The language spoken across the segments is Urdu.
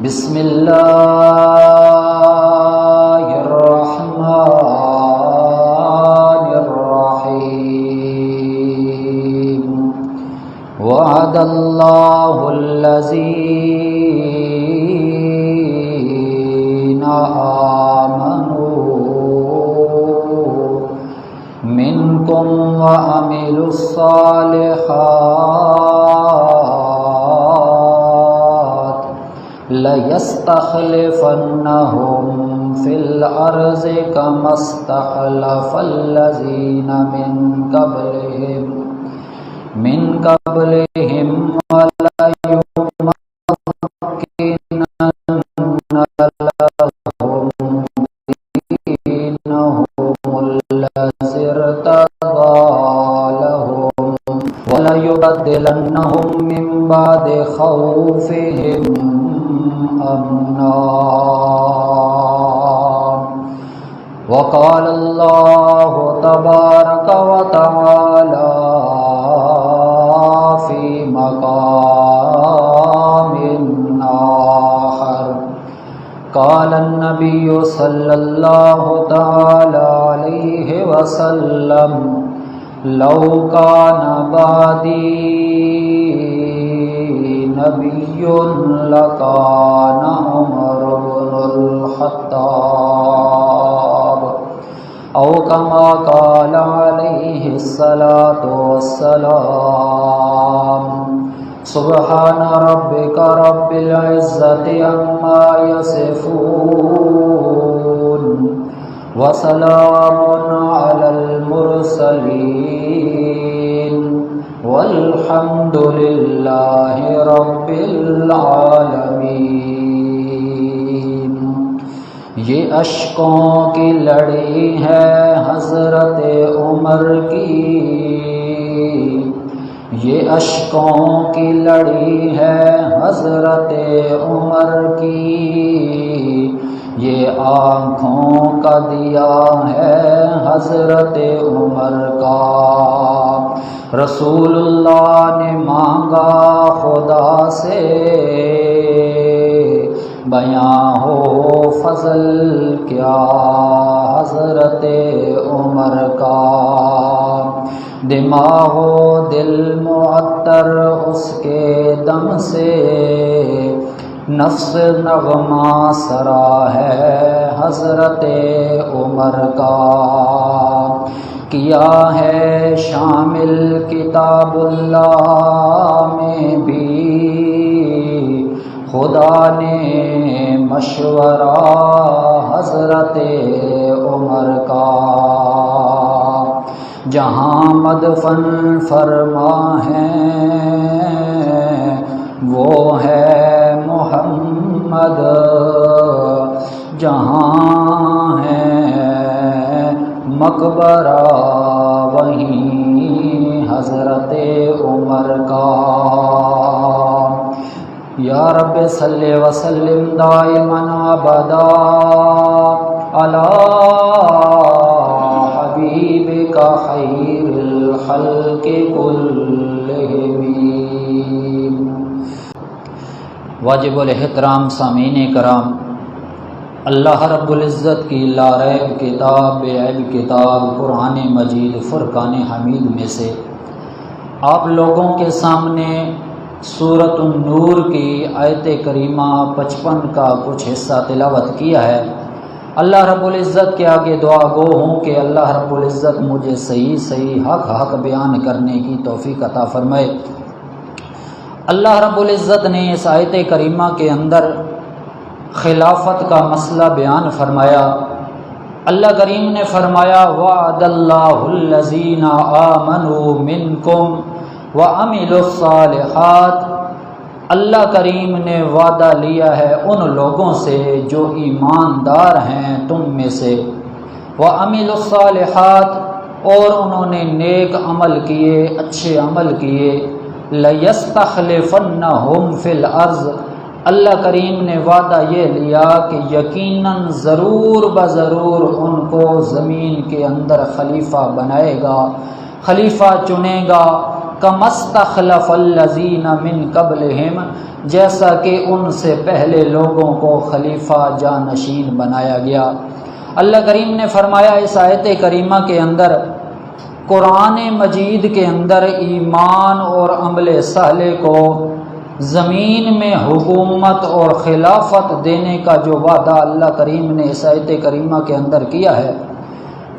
بسم اللہ الرحمن الرحیم وعد اللہ الذین آمنوا منکم وعملوا الصالحات لَيَسْتَخْلِفَنَّهُمْ فِي الْأَرْضِ كَمَا اسْتَخْلَفَ الَّذِينَ مِنْ قَبْلِهِمْ وَلَيُمَكِّنَنَّ لَهُمْ دِينَهُمُ الَّذِي ارْتَضَىٰ لَهُمْ وَلَيُبَدِّلَنَّهُم مِّن بَعْدِ خَوْفِهِمْ وقال اللہ تبارک وتعالی فی مقام آخر قال النبی صلی اللہ تعالی علیہ وسلم لو کان بعدی نبی لکان عمر بن الخطاب او کما قال علیہ الصلاۃ والسلام سبحان ربک رب العزۃ عما یصفون وسلام علی المرسلین والحمد للہ رب العالمین۔ یہ اشکوں کی لڑی ہے حضرت عمر کی، یہ اشکوں کی لڑی ہے حضرت عمر کی، یہ آنکھوں کا دیا ہے حضرت عمر کا۔ رسول اللہ نے مانگا خدا سے بیاں ہو فضل کیا حضرت عمر کا، دماغ و دل معطر اس کے دم سے، نفس نغمہ سرا ہے حضرت عمر کا۔ کیا ہے شامل کتاب اللہ میں بھی خدا نے مشورہ حضرت عمر کا، جہاں مدفن فرما ہے وہ ہے محمد، جہاں ہے مقبرہ وہیں حضرت عمر کا۔ یا رب صلی وسلم دائما ابدا علی حبیبک خیر الخلق کلہم۔ واجب الاحترام سامعین کرام، اللہ رب العزت کی لاریب کتاب بے عیب کتاب قرآن مجید فرقان حمید میں سے آپ لوگوں کے سامنے سورۃ النور کی آیت کریمہ 55 کا کچھ حصہ تلاوت کیا ہے۔ اللہ رب العزت کے آگے دعا گو ہوں کہ اللہ رب العزت مجھے صحیح حق بیان کرنے کی توفیق عطا فرمائے۔ اللہ رب العزت نے اس آیت کریمہ کے اندر خلافت کا مسئلہ بیان فرمایا۔ اللہ کریم نے فرمایا وعد اللہ الذین آمنوا منکم وعملوا الصالحات، اللہ کریم نے وعدہ لیا ہے ان لوگوں سے جو ایماندار ہیں تم میں سے، وعملوا الصالحات، اور انہوں نے نیک عمل کیے، اچھے عمل کیے، لَيَسْتَخْلِفَنَّهُمْ فِي الْأَرْضِ، اللہ کریم نے وعدہ یہ لیا کہ یقیناً ضرور بضرور ان کو زمین کے اندر خلیفہ بنائے گا، خلیفہ چنے گا، کما استخلف الذین من قبلہم، جیسا کہ ان سے پہلے لوگوں کو خلیفہ جانشین بنایا گیا۔ اللہ کریم نے فرمایا اس آیت کریمہ کے اندر، قرآن مجید کے اندر ایمان اور عمل صالح کو زمین میں حکومت اور خلافت دینے کا جو وعدہ اللہ کریم نے اس آیت کریمہ کے اندر کیا ہے،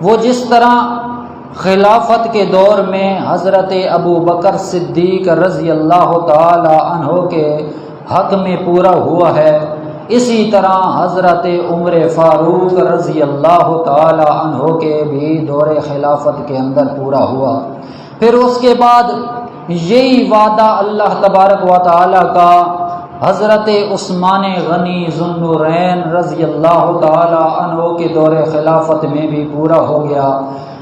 وہ جس طرح خلافت کے دور میں حضرت ابو بکر صدیق رضی اللہ تعالی عنہ کے حق میں پورا ہوا ہے، اسی طرح حضرت عمر فاروق رضی اللہ تعالی عنہ کے بھی دور خلافت کے اندر پورا ہوا۔ پھر اس کے بعد یہی وعدہ اللہ تبارک و تعالی کا حضرت عثمان غنی ذو النورین رضی اللہ تعالی عنہ کے دور خلافت میں بھی پورا ہو گیا،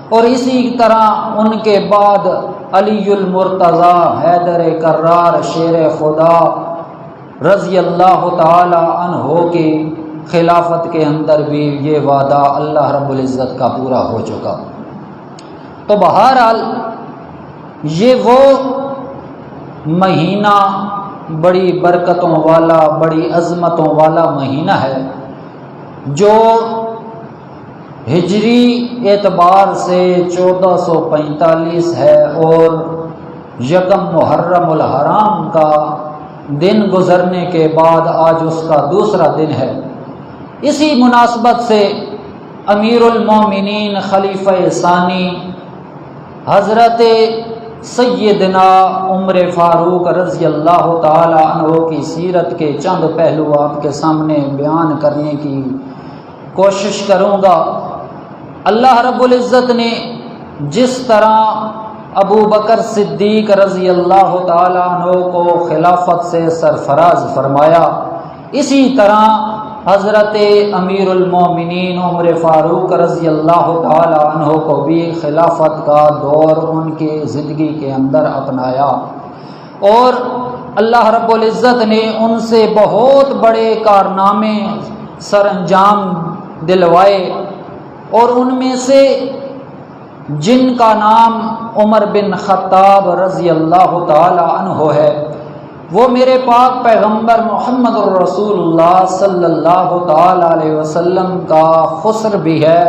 اور اسی طرح ان کے بعد علی المرتضی حیدر کرار شیر خدا رضی اللہ تعالی عنہ کی خلافت کے اندر بھی یہ وعدہ اللہ رب العزت کا پورا ہو چکا۔ تو بہرحال یہ وہ مہینہ بڑی برکتوں والا، بڑی عظمتوں والا مہینہ ہے جو ہجری اعتبار سے 1445 ہے، اور یکم محرم الحرام کا دن گزرنے کے بعد آج اس کا دوسرا دن ہے۔ اسی مناسبت سے امیر المومنین خلیفہ ثانی حضرت سیدنا عمر فاروق رضی اللہ تعالی عنہ کی سیرت کے چند پہلو آپ کے سامنے بیان کرنے کی کوشش کروں گا۔ اللہ رب العزت نے جس طرح ابو بکر صدیق رضی اللہ تعالی عنہ کو خلافت سے سرفراز فرمایا، اسی طرح حضرت امیر المومنین عمر فاروق رضی اللہ تعالی عنہ کو بھی خلافت کا دور ان کی زندگی کے اندر اپنایا، اور اللہ رب العزت نے ان سے بہت بڑے کارنامے سر انجام دلوائے، اور ان میں سے جن کا نام عمر بن خطاب رضی اللہ تعالی عنہ ہے، وہ میرے پاک پیغمبر محمد الرسول اللہ صلی اللہ تعالی علیہ وسلم کا خسر بھی ہے،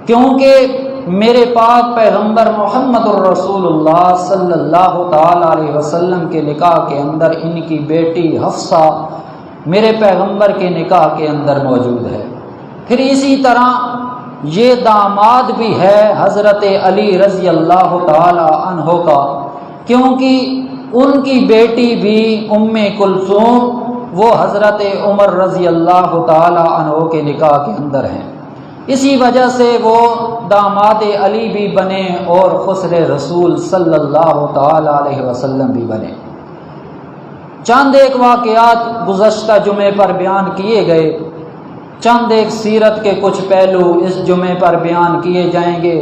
کیونکہ میرے پاک پیغمبر محمد الرسول اللہ صلی اللہ تعالی علیہ وسلم کے نکاح کے اندر ان کی بیٹی حفصہ میرے پیغمبر کے نکاح کے اندر موجود ہے۔ پھر اسی طرح یہ داماد بھی ہے حضرت علی رضی اللہ تعالی عنہ کا، کیونکہ ان کی بیٹی بھی ام کلثوم وہ حضرت عمر رضی اللہ تعالی عنہ کے نکاح کے اندر ہیں، اسی وجہ سے وہ داماد علی بھی بنے اور خسر رسول صلی اللہ تعالی علیہ وسلم بھی بنے۔ چند ایک واقعات گزشتہ جمعے پر بیان کیے گئے، چند ایک سیرت کے کچھ پہلو اس جمعے پر بیان کیے جائیں گے،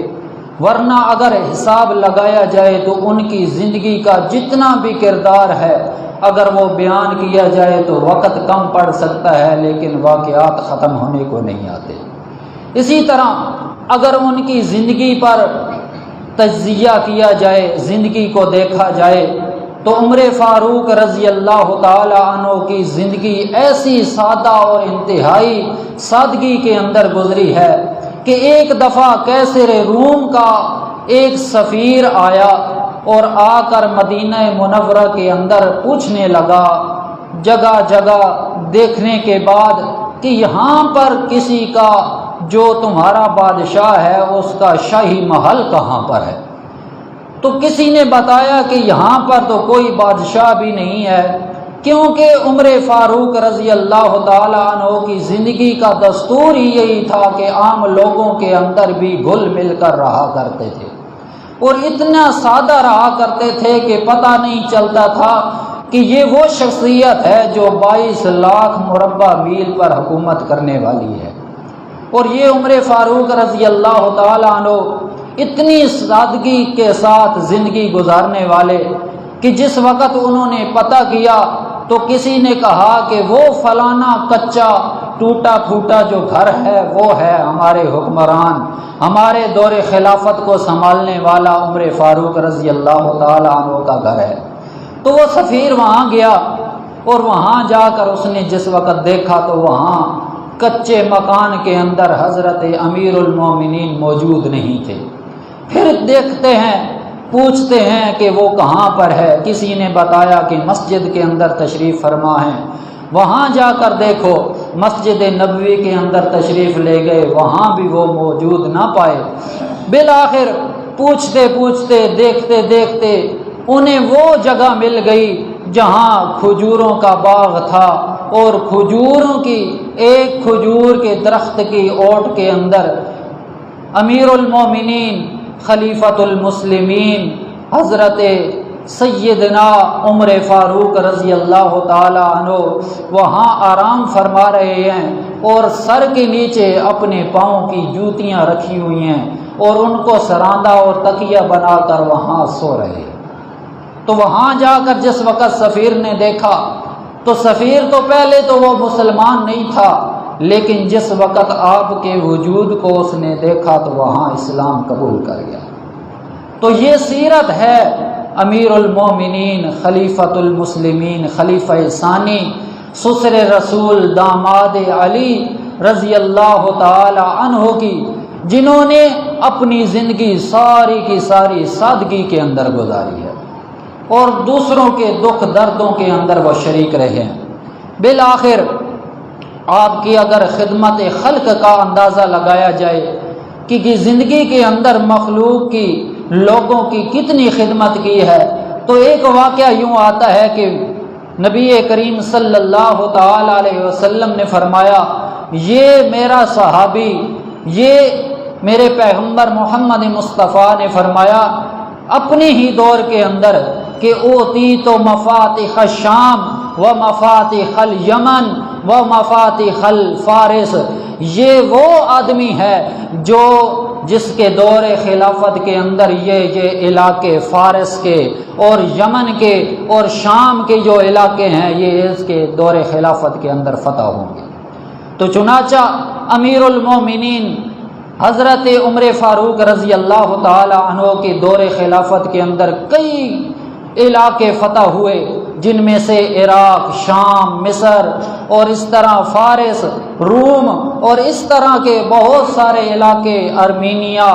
ورنہ اگر حساب لگایا جائے تو ان کی زندگی کا جتنا بھی کردار ہے اگر وہ بیان کیا جائے تو وقت کم پڑ سکتا ہے، لیکن واقعات ختم ہونے کو نہیں آتے۔ اسی طرح اگر ان کی زندگی پر تجزیہ کیا جائے، زندگی کو دیکھا جائے، تو عمر فاروق رضی اللہ تعالی عنہ کی زندگی ایسی سادہ اور انتہائی سادگی کے اندر گزری ہے کہ ایک دفعہ کیسر روم کا ایک سفیر آیا اور آ کر مدینہ منورہ کے اندر پوچھنے لگا، جگہ جگہ دیکھنے کے بعد، کہ یہاں پر کسی کا جو تمہارا بادشاہ ہے اس کا شاہی محل کہاں پر ہے؟ تو کسی نے بتایا کہ یہاں پر تو کوئی بادشاہ بھی نہیں ہے، کیونکہ عمر فاروق رضی اللہ تعالی عنہ کی زندگی کا دستور ہی یہی تھا کہ عام لوگوں کے اندر بھی گھل مل کر رہا کرتے تھے، اور اتنا سادہ رہا کرتے تھے کہ پتہ نہیں چلتا تھا کہ یہ وہ شخصیت ہے جو 22 لاکھ مربع میل پر حکومت کرنے والی ہے۔ اور یہ عمر فاروق رضی اللہ تعالی عنہ اتنی سادگی کے ساتھ زندگی گزارنے والے کہ جس وقت انہوں نے پتہ کیا تو کسی نے کہا کہ وہ فلانا کچا ٹوٹا پھوٹا جو گھر ہے وہ ہے ہمارے حکمران، ہمارے دور خلافت کو سنبھالنے والا عمر فاروق رضی اللہ تعالی عنہ کا گھر ہے۔ تو وہ سفیر وہاں گیا اور وہاں جا کر اس نے جس وقت دیکھا تو وہاں کچے مکان کے اندر حضرت امیر المومنین موجود نہیں تھے۔ پھر دیکھتے ہیں، پوچھتے ہیں کہ وہ کہاں پر ہے، کسی نے بتایا کہ مسجد کے اندر تشریف فرما ہے۔ وہاں جا کر دیکھو، مسجد نبوی کے اندر تشریف لے گئے، وہاں بھی وہ موجود نہ پائے۔ بالآخر پوچھتے پوچھتے دیکھتے دیکھتے انہیں وہ جگہ مل گئی جہاں کھجوروں کا باغ تھا، اور کھجوروں کی ایک کھجور کے درخت کی اوٹ کے اندر امیر المومنین خلیفۃ المسلمین حضرت سیدنا عمر فاروق رضی اللہ تعالی عنہ وہاں آرام فرما رہے ہیں، اور سر کے نیچے اپنے پاؤں کی جوتیاں رکھی ہوئی ہیں، اور ان کو سراندہ اور تکیہ بنا کر وہاں سو رہے ہیں۔ تو وہاں جا کر جس وقت سفیر نے دیکھا تو سفیر تو پہلے تو وہ مسلمان نہیں تھا، لیکن جس وقت آپ کے وجود کو اس نے دیکھا تو وہاں اسلام قبول کر گیا۔ تو یہ سیرت ہے امیر المومنین خلیفۃ المسلمین خلیفہ ثانی سسر رسول داماد علی رضی اللہ تعالی عنہ کی، جنہوں نے اپنی زندگی ساری کی ساری سادگی کے اندر گزاری ہے اور دوسروں کے دکھ دردوں کے اندر وہ شریک رہے ہیں۔ بالآخر آپ کی اگر خدمت خلق کا اندازہ لگایا جائے کہ زندگی کے اندر مخلوق کی، لوگوں کی کتنی خدمت کی ہے، تو ایک واقعہ یوں آتا ہے کہ نبی کریم صلی اللہ تعالی علیہ وسلم نے فرمایا، یہ میرا صحابی، یہ میرے پیغمبر محمد مصطفیٰ نے فرمایا اپنے ہی دور کے اندر کہ اوتیت مفاتیح الشام و مفاتیح الیمن و مفاتیح الفارس، یہ وہ آدمی ہے جس کے دور خلافت کے اندر یہ علاقے فارس کے اور یمن کے اور شام کے جو علاقے ہیں یہ اس کے دور خلافت کے اندر فتح ہوں گے۔ تو چنانچہ امیر المومنین حضرت عمر فاروق رضی اللہ تعالی عنہ کے دور خلافت کے اندر کئی علاقے فتح ہوئے، جن میں سے عراق، شام، مصر اور اس طرح فارس، روم اور اس طرح کے بہت سارے علاقے، ارمینیا،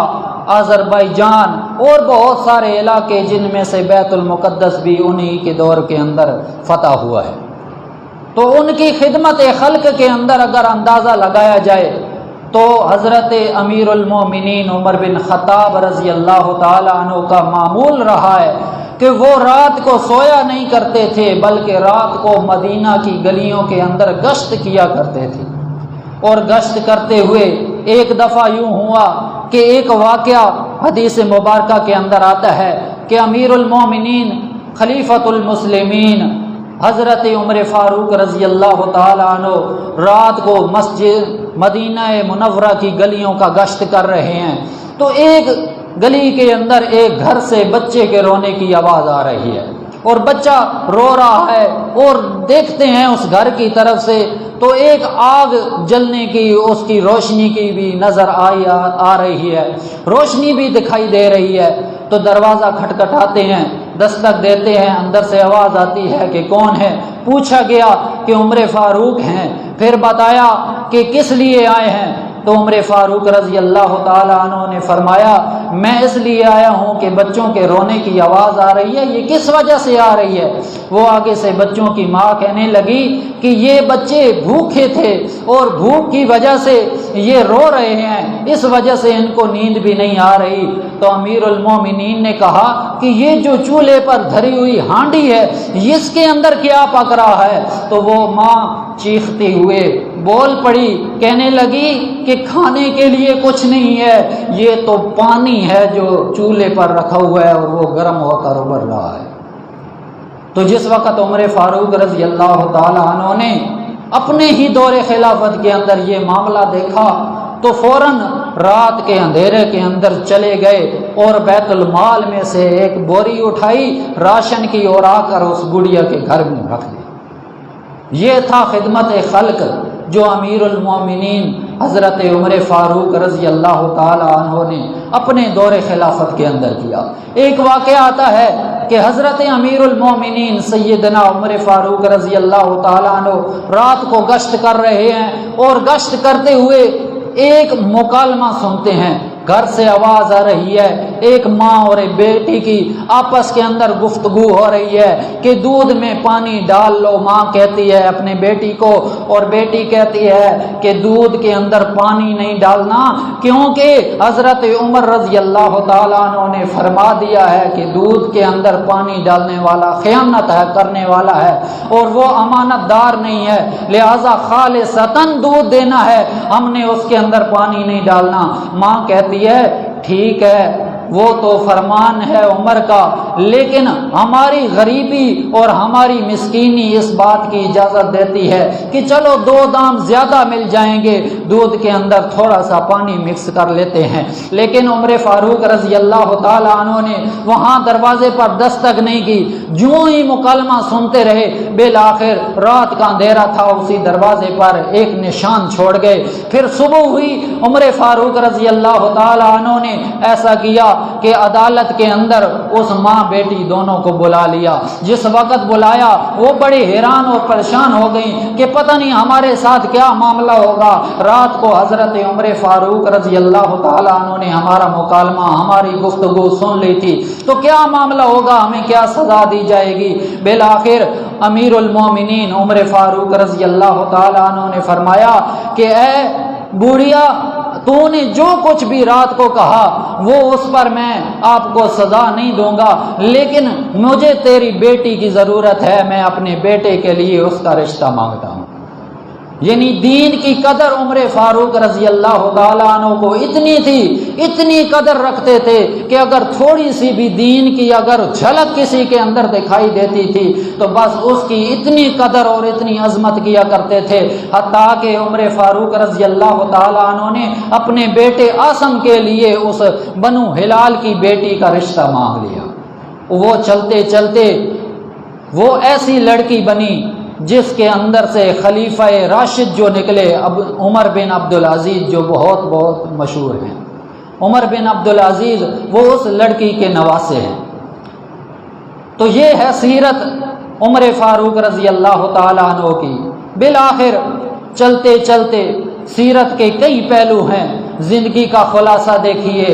آذربائیجان اور بہت سارے علاقے، جن میں سے بیت المقدس بھی انہی کے دور کے اندر فتح ہوا ہے۔ تو ان کی خدمت خلق کے اندر اگر اندازہ لگایا جائے تو حضرت امیر المومنین عمر بن خطاب رضی اللہ تعالی عنہ کا معمول رہا ہے کہ وہ رات کو سویا نہیں کرتے تھے، بلکہ رات کو مدینہ کی گلیوں کے اندر گشت کیا کرتے تھے۔ اور گشت کرتے ہوئے ایک دفعہ یوں ہوا کہ ایک واقعہ حدیث مبارکہ کے اندر آتا ہے کہ امیر المومنین خلیفۃ المسلمین حضرت عمر فاروق رضی اللہ تعالی عنہ رات کو مسجد مدینہ منورہ کی گلیوں کا گشت کر رہے ہیں، تو ایک گلی کے اندر ایک گھر سے بچے کے رونے کی آواز آ رہی ہے، اور بچہ رو رہا ہے، اور دیکھتے ہیں اس گھر کی طرف سے تو ایک آگ جلنے کی، اس کی روشنی کی بھی نظر آ رہی ہے، روشنی بھی دکھائی دے رہی ہے۔ تو دروازہ کھٹکھٹاتے ہیں، دستک دیتے ہیں، اندر سے آواز آتی ہے کہ کون ہے؟ پوچھا گیا کہ عمر فاروق ہیں۔ پھر بتایا کہ کس لیے آئے ہیں؟ تو عمر فاروق رضی اللہ تعالی عنہ نے فرمایا میں اس لیے آیا ہوں کہ بچوں کے رونے کی آواز آ رہی ہے، یہ کس وجہ سے آ رہی ہے؟ وہ آگے سے بچوں کی ماں کہنے لگی کہ یہ بچے بھوکے تھے اور بھوک کی وجہ سے یہ رو رہے ہیں، اس وجہ سے ان کو نیند بھی نہیں آ رہی۔ تو امیر المومنین نے کہا کہ یہ جو چولہے پر دھری ہوئی ہانڈی ہے اس کے اندر کیا پک رہا ہے؟ تو وہ ماں چیختے ہوئے بول پڑی، کہنے لگی کہ کھانے کے لیے کچھ نہیں ہے، یہ تو پانی ہے جو چولہے پر رکھا ہوا ہے اور وہ گرم ہو کر ابل رہا ہے۔ تو جس وقت عمر فاروق رضی اللہ تعالی عنہ نے اپنے ہی دور خلافت کے اندر یہ معاملہ دیکھا تو فوراً رات کے اندھیرے کے اندر چلے گئے اور بیت المال میں سے ایک بوری اٹھائی راشن کی اور آ کر اس گڑیا کے گھر میں رکھ دی۔ یہ تھا خدمت خلق جو امیر المومنین حضرت عمر فاروق رضی اللہ تعالی عنہ نے اپنے دور خلافت کے اندر کیا۔ ایک واقعہ آتا ہے کہ حضرت امیر المومنین سیدنا عمر فاروق رضی اللہ تعالی عنہ رات کو گشت کر رہے ہیں، اور گشت کرتے ہوئے ایک مکالمہ سنتے ہیں۔ گھر سے آواز آ رہی ہے، ایک ماں اور ایک بیٹی کی آپس کے اندر گفتگو ہو رہی ہے کہ دودھ میں پانی ڈال لو۔ ماں کہتی ہے اپنے بیٹی کو، اور بیٹی کہتی ہے کہ دودھ کے اندر پانی نہیں ڈالنا، کیونکہ حضرت عمر رضی اللہ تعالیٰ عنہ نے فرما دیا ہے کہ دودھ کے اندر پانی ڈالنے والا خیانت ہے کرنے والا ہے، اور وہ امانت دار نہیں ہے، لہذا خالصتاً دودھ دینا ہے، ہم نے اس کے اندر پانی نہیں ڈالنا۔ ماں کہتی ہے ٹھیک ہے، وہ تو فرمان ہے عمر کا، لیکن ہماری غریبی اور ہماری مسکینی اس بات کی اجازت دیتی ہے کہ چلو 2 دام زیادہ مل جائیں گے، دودھ کے اندر تھوڑا سا پانی مکس کر لیتے ہیں۔ لیکن عمر فاروق رضی اللہ تعالی عنہ نے وہاں دروازے پر دستک نہیں کی، جوں ہی مکالمہ سنتے رہے، بالآخر رات کا اندھیرا تھا، اسی دروازے پر ایک نشان چھوڑ گئے۔ پھر صبح ہوئی، عمر فاروق رضی اللہ تعالی عنہ نے ایسا کیا کہ عدالت کے اندر اس ماں بیٹی دونوں کو بلا لیا۔ جس وقت بلایا وہ بڑے حیران اور پریشان ہو گئیں کہ پتہ نہیں ہمارے ساتھ کیا معاملہ ہوگا۔ رات کو حضرت عمر فاروق رضی اللہ تعالیٰ عنہ نے ہمارا مکالمہ، ہماری گفتگو سن لی تھی، تو کیا معاملہ ہوگا، ہمیں کیا سزا دی جائے گی؟ بالآخر امیر المومنین عمر فاروق رضی اللہ تعالیٰ عنہ نے فرمایا کہ اے بوڑھیا، تو نے جو کچھ بھی رات کو کہا وہ اس پر میں آپ کو سزا نہیں دوں گا، لیکن مجھے تیری بیٹی کی ضرورت ہے، میں اپنے بیٹے کے لیے اس کا رشتہ مانگتا ہوں۔ یعنی دین کی قدر عمر فاروق رضی اللہ تعالیٰ عنہ کو اتنی تھی، اتنی قدر رکھتے تھے کہ اگر تھوڑی سی بھی دین کی اگر جھلک کسی کے اندر دکھائی دیتی تھی تو بس اس کی اتنی قدر اور اتنی عظمت کیا کرتے تھے، حتیٰ کہ عمر فاروق رضی اللہ تعالیٰ عنہ نے اپنے بیٹے عاصم کے لیے اس بنو ہلال کی بیٹی کا رشتہ مانگ لیا۔ وہ چلتے چلتے وہ ایسی لڑکی بنی جس کے اندر سے خلیفہ راشد جو نکلے، اب عمر بن عبدالعزیز جو بہت بہت مشہور ہیں، عمر بن عبدالعزیز وہ اس لڑکی کے نواسے ہیں۔ تو یہ ہے سیرت عمر فاروق رضی اللہ تعالیٰ عنہ کی۔ بالآخر چلتے چلتے سیرت کے کئی پہلو ہیں، زندگی کا خلاصہ دیکھیے۔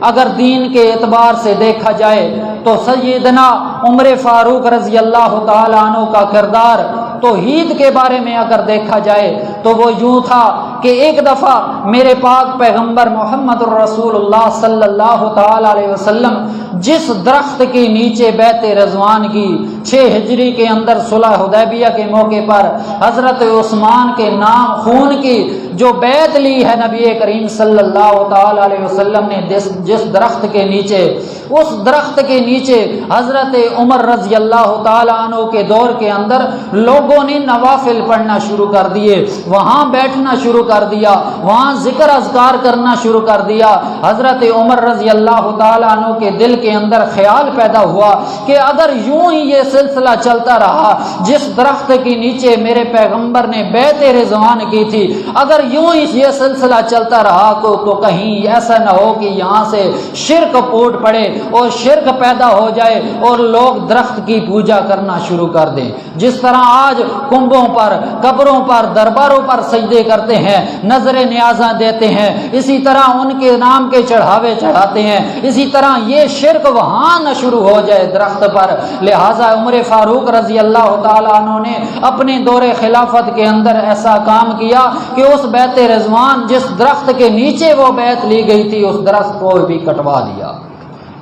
اگر دین کے اعتبار سے دیکھا جائے تو سیدنا عمر فاروق رضی اللہ تعالیٰ عنہ کا کردار توحید کے بارے میں اگر دیکھا جائے تو وہ یوں تھا کہ ایک دفعہ میرے پاک پیغمبر محمد الرسول اللہ صلی اللہ تعالی علیہ وسلم جس درخت کے نیچے بیت رضوان کی 6 ہجری کے اندر صلح حدیبیہ کے موقع پر حضرت عثمان کے نام خون کی جو بیعت لی ہے نبی کریم صلی اللہ تعالی علیہ وسلم نے جس درخت کے نیچے، اس درخت کے نیچے حضرت عمر رضی اللہ تعالی عنہ کے دور کے اندر لوگوں نے نوافل پڑھنا شروع کر دیے، وہاں بیٹھنا شروع کر دیا، وہاں ذکر اذکار کرنا شروع کر دیا۔ حضرت عمر رضی اللہ تعالی عنہ کے دل کے اندر خیال پیدا ہوا کہ اگر یوں ہی یہ سلسلہ چلتا رہا، جس درخت کے نیچے میرے پیغمبر نے بیعت رضوان کی تھی، اگر یوں ہی یہ سلسلہ چلتا رہا تو کہیں ایسا نہ ہو کہ یہاں سے شرک پھوٹ پڑے اور شرک پیدا ہو جائے اور لوگ درخت کی پوجا کرنا شروع کر دیں۔ جس طرح آج کنبوں پر، قبروں پر، درباروں پر سجدے کرتے ہیں، نظر نیازاں دیتے ہیں، اسی طرح ان کے نام کے چڑھاوے چڑھاتے ہیں، اسی طرح یہ شرک وہاں نہ شروع ہو جائے درخت پر۔ لہٰذا عمر فاروق رضی اللہ تعالیٰ عنہ نے اپنے دور خلافت کے اندر ایسا کام کیا کہ اس بیت رضوان جس درخت کے نیچے وہ بیعت لی گئی تھی اس درخت کو بھی کٹوا دیا۔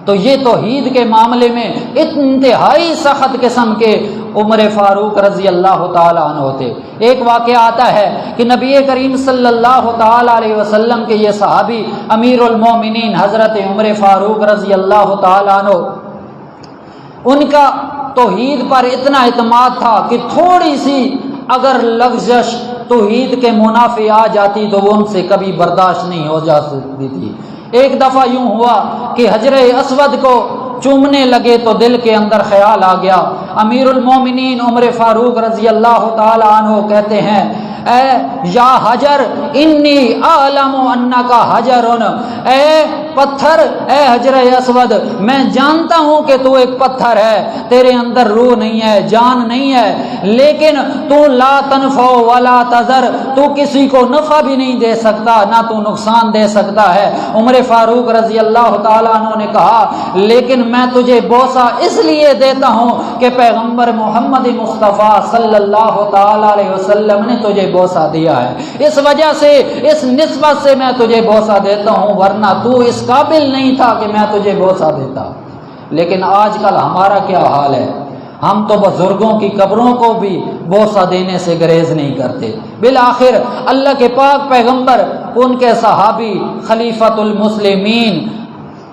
تو یہ توحید کے معاملے میں انتہائی سخت قسم کے عمر فاروق رضی اللہ تعالیٰ عنہ تھے۔ ایک واقعہ آتا ہے کہ نبی کریم صلی اللہ تعالیٰ علیہ وسلم کے یہ صحابی امیر المومنین حضرت عمر فاروق رضی اللہ تعالیٰ عنہ، ان کا توحید پر اتنا اعتماد تھا کہ تھوڑی سی اگر لغزش توحید کے منافی آ جاتی تو وہ ان سے کبھی برداشت نہیں ہو جا سکتی تھی۔ ایک دفعہ یوں ہوا کہ حجر اسود کو چومنے لگے تو دل کے اندر خیال آ گیا۔ امیر المومنین عمر فاروق رضی اللہ تعالی عنہ کہتے ہیں اے یا حجر انی اعلم انک حجر، اے پتھر، اے حجر اسود، میں جانتا ہوں کہ تو ایک پتھر ہے، تیرے اندر روح نہیں ہے، جان نہیں ہے، لیکن تو لا تنفع ولا تضر، تو کسی کو نفع بھی نہیں دے سکتا نہ تو نقصان دے سکتا ہے۔ عمر فاروق رضی اللہ تعالیٰ عنہ نے کہا لیکن میں تجھے بوسہ اس لیے دیتا ہوں کہ پیغمبر محمد مصطفیٰ صلی اللہ تعالیٰ علیہ وسلم نے تجھے بوسہ دیا ہے، اس وجہ سے، اس نسبت سے میں تجھے بوسہ دیتا ہوں، ورنہ تو اس قابل نہیں تھا کہ میں تجھے بوسہ دیتا۔ لیکن آج کل ہمارا کیا حال ہے؟ ہم تو بزرگوں کی قبروں کو بھی بوسہ دینے سے گریز نہیں کرتے۔ بالآخر اللہ کے پاک پیغمبر، ان کے صحابی خلیفۃ المسلمین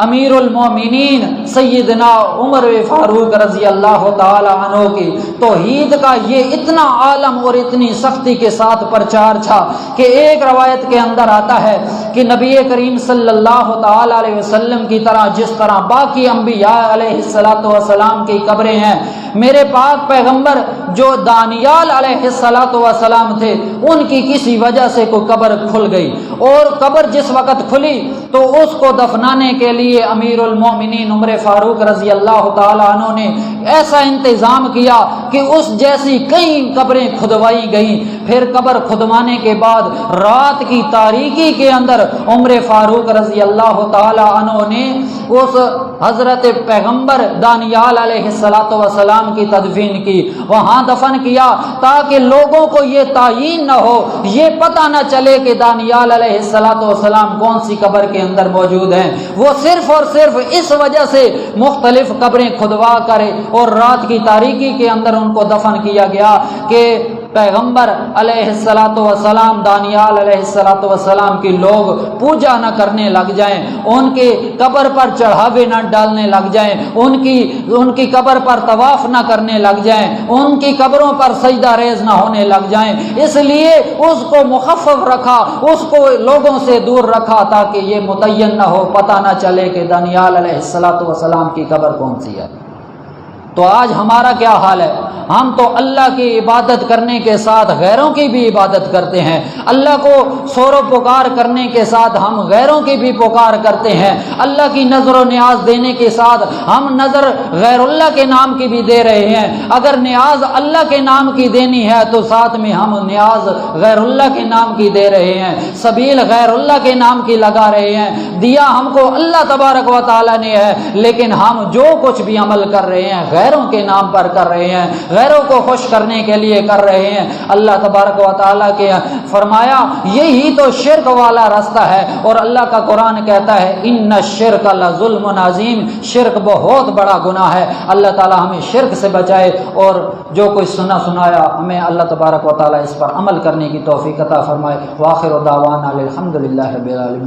امیر المومنین سیدنا عمر فاروق رضی اللہ تعالی عنہ کی توحید کا یہ اتنا عالم اور اتنی سختی کے ساتھ پرچار تھا کہ ایک روایت کے اندر آتا ہے کہ نبی کریم صلی اللہ تعالی علیہ وسلم کی طرح جس طرح باقی انبیاء علیہ السلام کی قبریں ہیں، میرے پاک پیغمبر جو دانیال علیہ السلام تھے، ان کی کسی وجہ سے کوئی قبر کھل گئی، اور قبر جس وقت کھلی تو اس کو دفنانے کے لیے امیر المومنین عمر فاروق رضی اللہ تعالی عنہ نے ایسا انتظام کیا کہ اس جیسی کئی قبریں کھدوائی گئیں۔ پھر قبر کھدوانے کے بعد رات کی تاریکی کے اندر عمر فاروق رضی اللہ تعالی عنہ نے اس حضرت پیغمبر دانیال علیہ السلام کی تدفین کی، وہاں دفن کیا تاکہ لوگوں کو یہ تعین نہ ہو، یہ پتہ نہ چلے کہ دانیال علیہ السلام کون سی قبر کے اندر موجود ہیں۔ وہ صرف اور صرف اس وجہ سے مختلف قبریں کھدوا کرے اور رات کی تاریکی کے اندر ان کو دفن کیا گیا کہ پیغمبر علیہ السلام دانیال علیہ السلام کی لوگ پوجا نہ کرنے لگ جائیں، ان کی قبر پر چڑھاوے نہ ڈالنے لگ جائیں، ان کی قبر پر طواف نہ کرنے لگ جائیں، ان کی قبروں پر سجدہ ریز نہ ہونے لگ جائیں، اس لیے اس کو مخفف رکھا، اس کو لوگوں سے دور رکھا تاکہ یہ متعین نہ ہو، پتہ نہ چلے کہ دانیال علیہ السلام کی قبر کون سی ہے۔ تو آج ہمارا کیا حال ہے؟ ہم تو اللہ کی عبادت کرنے کے ساتھ غیروں کی بھی عبادت کرتے ہیں، اللہ کو سور و پکار کرنے کے ساتھ ہم غیروں کی بھی پکار کرتے ہیں، اللہ کی نظر و نیاز دینے کے ساتھ ہم نظر غیر اللہ کے نام کی بھی دے رہے ہیں۔ اگر نیاز اللہ کے نام کی دینی ہے تو ساتھ میں ہم نیاز غیر اللہ کے نام کی دے رہے ہیں، سبیل غیر اللہ کے نام کی لگا رہے ہیں۔ دیا ہم کو اللہ تبارک و تعالی نے ہے، لیکن ہم جو کچھ بھی عمل کر رہے ہیں غیروں کے نام پر کر رہے ہیں، غیروں کو خوش کرنے کے لیے کر رہے ہیں۔ اللہ تبارک و تعالیٰ کے فرمایا یہی تو شرک والا راستہ ہے، اور اللہ کا قرآن کہتا ہے ان الشرک لظلم عظیم، شرک بہت بڑا گناہ ہے۔ اللہ تعالیٰ ہمیں شرک سے بچائے، اور جو کوئی سنایا ہمیں اللہ تبارک و تعالیٰ اس پر عمل کرنے کی توفیق عطا فرمائے۔ وآخر دعوانا الحمدللہ رب العالمین۔